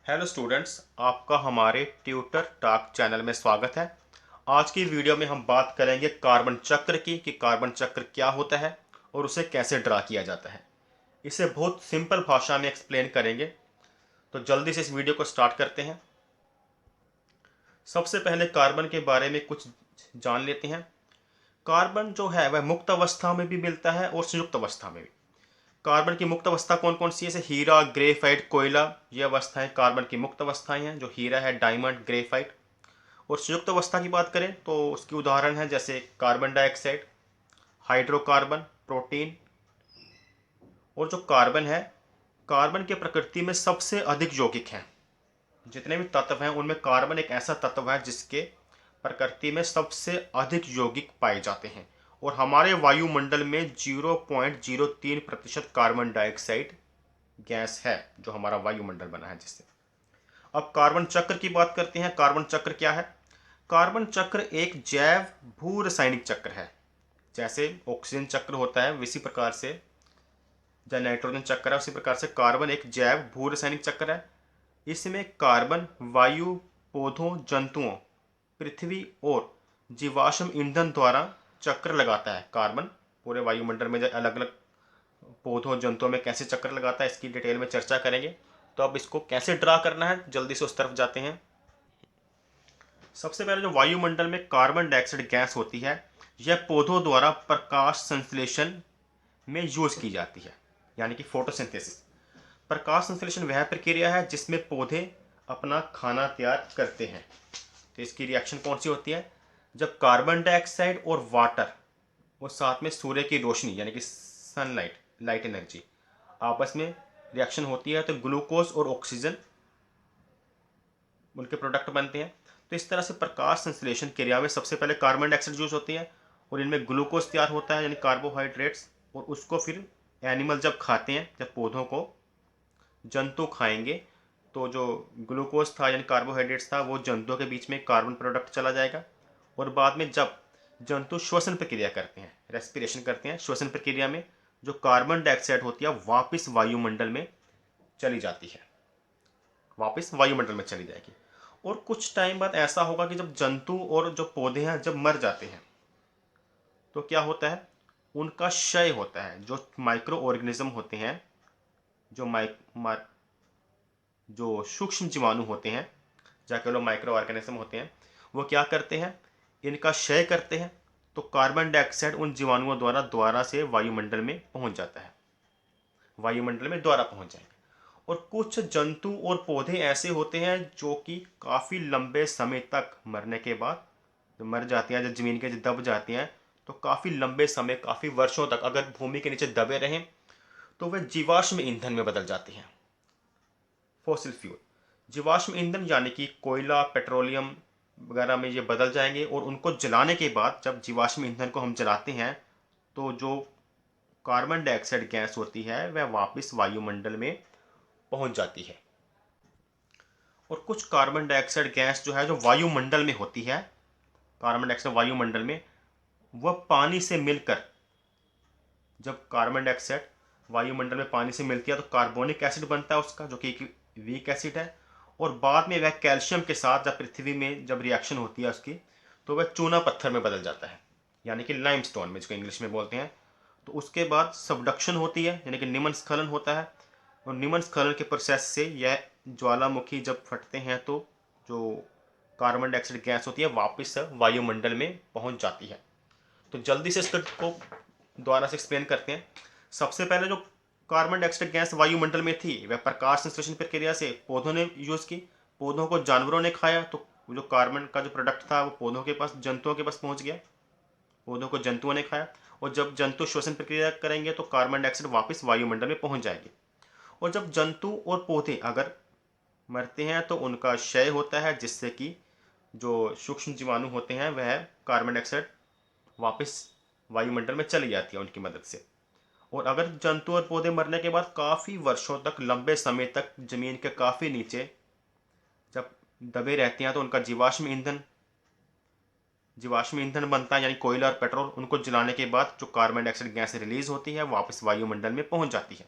Hello students, आपका हमारे tutor talk channel में स्वागत है। आज की वीडियो में हम बात करेंगे कार्बन चक्र की कि कार्बन चक्र क्या होता है और उसे कैसे ड्रा किया जाता है। इसे बहुत सिंपल भाषा में एक्सप्लेन करेंगे, तो जल्दी से इस वीडियो को स्टार्ट करते हैं। सबसे पहले कार्बन के बारे में कुछ जान लेते हैं। कार्बन जो है वह मुक्त अवस्था में भी मिलता है और संयुक्त अवस्था में भी। कार्बन की मुक्त अवस्था कौन कौन सी है? जैसे हीरा, ग्रेफाइट, कोयला, ये अवस्थाएं कार्बन की मुक्त अवस्थाएं हैं। जो हीरा है, डायमंड, ग्रेफाइट। और संयुक्त अवस्था की बात करें तो उसकी उदाहरण है जैसे कार्बन डाइऑक्साइड, हाइड्रोकार्बन, प्रोटीन। और जो कार्बन है, कार्बन के प्रकृति में सबसे अधिक यौगिक हैं। जितने भी तत्व हैं उनमें कार्बन एक ऐसा तत्व है जिसके प्रकृति में सबसे अधिक यौगिक पाए जाते हैं। और हमारे वायुमंडल में 0.03% कार्बन डाइऑक्साइड गैस है जो हमारा वायुमंडल बना है जिससे। अब कार्बन चक्र की बात करते हैं। कार्बन चक्र क्या है? कार्बन चक्र एक जैव भू रासायनिक चक्र है। जैसे ऑक्सीजन चक्र होता है इसी प्रकार से, जब नाइट्रोजन चक्र है उसी प्रकार से कार्बन एक जैव भू रासायनिक चक्र है। इसमें कार्बन वायु, पौधों, जंतुओं, पृथ्वी और जीवाश्म ईंधन द्वारा चक्र लगाता है। कार्बन पूरे वायुमंडल में अलग अलग पौधों, जंतुओं में कैसे चक्र लगाता है इसकी डिटेल में चर्चा करेंगे। तो अब इसको कैसे ड्रा करना है, जल्दी से उस तरफ जाते हैं। सबसे पहले जो वायुमंडल में कार्बन डाइऑक्साइड गैस होती है, यह पौधों द्वारा प्रकाश संश्लेषण में यूज की जाती है, यानी कि फोटोसिंथेसिस। प्रकाश संश्लेषण वह प्रक्रिया है जिसमें पौधे अपना खाना तैयार करते हैं। तो इसकी रिएक्शन कौन सी होती है? जब कार्बन डाइऑक्साइड और वाटर और साथ में सूर्य की रोशनी यानी कि सनलाइट, लाइट एनर्जी आपस में रिएक्शन होती है तो ग्लूकोज और ऑक्सीजन उनके प्रोडक्ट बनते हैं। तो इस तरह से प्रकाश संश्लेषण क्रिया में सबसे पहले कार्बन डाइऑक्साइड यूज होती है और इनमें ग्लूकोज तैयार होता है यानी कार्बोहाइड्रेट्स। और उसको फिर एनिमल जब खाते हैं, जब पौधों को जंतु खाएंगे, तो जो ग्लूकोज था यानी कार्बोहाइड्रेट्स था वो जंतुओं के बीच में कार्बन प्रोडक्ट चला जाएगा। और बाद में जब जंतु श्वसन प्रक्रिया करते हैं, रेस्पिरेशन करते हैं, श्वसन प्रक्रिया में जो कार्बन डाइऑक्साइड होती है वापस वायुमंडल में चली जाती है, वापस वायुमंडल में चली जाएगी। और कुछ टाइम बाद ऐसा होगा कि जब जंतु और जो पौधे हैं जब मर जाते हैं तो क्या होता है? उनका क्षय होता है। जो माइक्रो ऑर्गेनिज्म होते हैं, जो जो सूक्ष्म जीवाणु होते हैं, जाके लोग माइक्रो ऑर्गेनिज्म होते हैं, वो क्या करते हैं? इनका क्षय करते हैं। तो कार्बन डाइऑक्साइड उन जीवाणुओं द्वारा दोबारा से वायुमंडल में पहुंच जाता है, वायुमंडल में दोबारा पहुंच जाएगा। और कुछ जंतु और पौधे ऐसे होते हैं जो कि काफ़ी लंबे समय तक मरने के बाद, जब मर जाते हैं, जब जमीन के दब जाते हैं, तो काफ़ी लंबे समय, काफ़ी वर्षों तक अगर भूमि के नीचे दबे रहें तो वे जीवाश्म ईंधन में बदल जाते हैं, फॉसिल फ्यूल। जीवाश्म ईंधन यानी कि कोयला, पेट्रोलियम वगैरह में ये बदल जाएंगे। और उनको जलाने के बाद जब जीवाश्म ईंधन को हम जलाते हैं तो जो कार्बन डाइऑक्साइड गैस होती है वह वापस वायुमंडल में पहुंच जाती है। और कुछ कार्बन डाइऑक्साइड गैस जो है जो वायुमंडल में होती है, कार्बन डाइऑक्साइड वायुमंडल में, वह पानी से मिलकर, जब कार्बन डाइऑक्साइड वायुमंडल में पानी से मिलती है तो कार्बोनिक एसिड बनता है उसका, जो कि एक वीक एसिड है। और बाद में वह कैल्शियम के साथ जब पृथ्वी में जब रिएक्शन होती है उसकी, तो वह चूना पत्थर में बदल जाता है, यानी कि लाइमस्टोन में, जिसको इंग्लिश में बोलते हैं। तो उसके बाद सबडक्शन होती है यानी कि निमन स्खलन होता है। और निमन स्खलन के प्रोसेस से यह ज्वालामुखी जब फटते हैं तो जो कार्बन डाइऑक्साइड गैस होती है वापस वायुमंडल में पहुंच जाती है। तो जल्दी से इसको दोबारा से एक्सप्लेन करते हैं। सबसे पहले जो कार्बन डाइऑक्साइड गैस वायुमंडल में थी वह प्रकाश संश्लेषण प्रक्रिया से पौधों ने यूज की। पौधों को जानवरों ने खाया तो जो कार्बन का जो प्रोडक्ट था वो पौधों के पास, जंतुओं के पास पहुंच गया। पौधों को जंतुओं ने खाया और जब जंतु श्वसन प्रक्रिया करेंगे तो कार्बन डाइऑक्साइड वापस वायुमंडल में पहुंच जाएगी। और जब जंतु और पौधे अगर मरते हैं तो उनका क्षय होता है, जिससे कि जो सूक्ष्म जीवाणु होते हैं वह कार्बन डाइऑक्साइड वापस वायुमंडल में चली जाती है उनकी मदद से। और अगर जंतु और पौधे मरने के बाद काफ़ी वर्षों तक, लंबे समय तक जमीन के काफ़ी नीचे जब दबे रहते हैं तो उनका जीवाश्म ईंधन बनता है, यानी कोयला और पेट्रोल। उनको जलाने के बाद जो कार्बन डाइऑक्साइड गैस रिलीज होती है वापस वायुमंडल में पहुंच जाती है।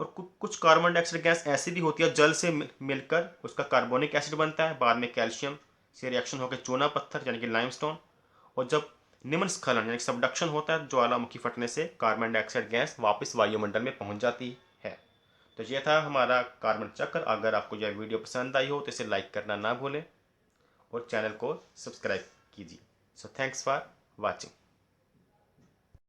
और कुछ कार्बन डाइऑक्साइड गैस ऐसी भी होती है जल से मिलकर उसका कार्बोनिक एसिड बनता है, बाद में कैल्शियम से रिएक्शन होकर चूना पत्थर यानी कि लाइमस्टोन, और जब निम्न स्खलन यानी सबडक्शन होता है ज्वालामुखी फटने से कार्बन डाइऑक्साइड गैस वापस वायुमंडल में पहुंच जाती है। तो ये था हमारा कार्बन चक्र। अगर आपको यह वीडियो पसंद आई हो तो इसे लाइक करना ना भूलें और चैनल को सब्सक्राइब कीजिए। So thanks for watching.